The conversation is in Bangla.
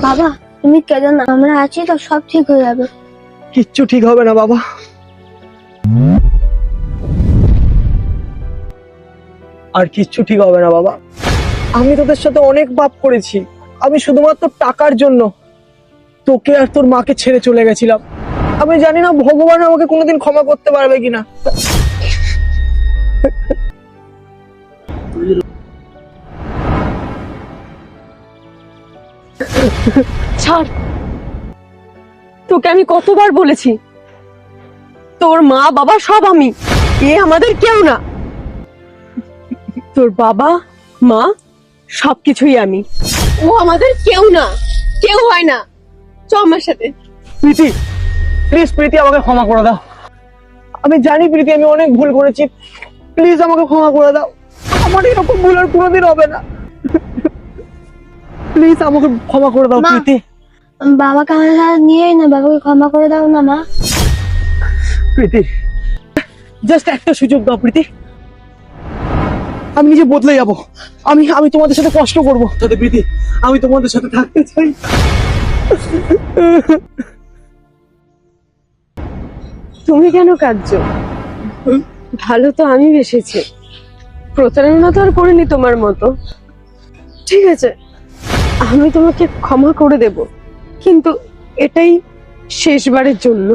বাবা তুমি কেঁদো না, আমরা আছি তো, সব ঠিক হয়ে যাবে। কিচ্ছু ঠিক হবে না বাবা, আর কিচ্ছু ঠিক হবে না বাবা। আমি তোদের সাথে অনেক পাপ করেছি। আমি শুধুমাত্র টাকার জন্য তোকে আর তোর মাকে ছেড়ে চলে গেছিলাম। আমি জানি না ভগবান আমাকে কোনোদিন ক্ষমা করতে পারবে কিনা। ছাড়, তোকে আমি কতবার বলেছি তোর মা বাবা সব আমি, এ আমাদের কেউ না। তোর বাবা মা সবকিছুই আমি, ও আমাদের কেউ না, কেউ হয় না। চ আমার সাথে। প্রীতি, প্লিজ প্রীতি, আমাকে ক্ষমা করে দাও। আমি জানি প্রীতি আমি অনেক ভুল করেছি, প্লিজ আমাকে ক্ষমা করে দাও। আমার এরকম ভুল আর কোনোদিন হবে না। প্লিজ আমাকে ক্ষমা করে দাও মা। প্রীতি। বাবাকে আমার সাথে নিয়েই না, বাবাকে ক্ষমা করে দাও না মা। প্রীতি, জাস্ট একটা সুযোগ দাও প্রীতি, আমি নিজে বদলে যাবো। আমি তোমাদের সাথে কষ্ট করবো সাথে প্রীতি, আমি তোমাদের সাথে থাকতে চাই। তুমি কেন কাঁদছো? ভালো তো আমি বেসেছি, প্রতারণা তো আর করিনি তোমার মতো। ঠিক আছে, আমি তোমাকে ক্ষমা করে দেব, কিন্তু এটাই শেষবারের জন্য।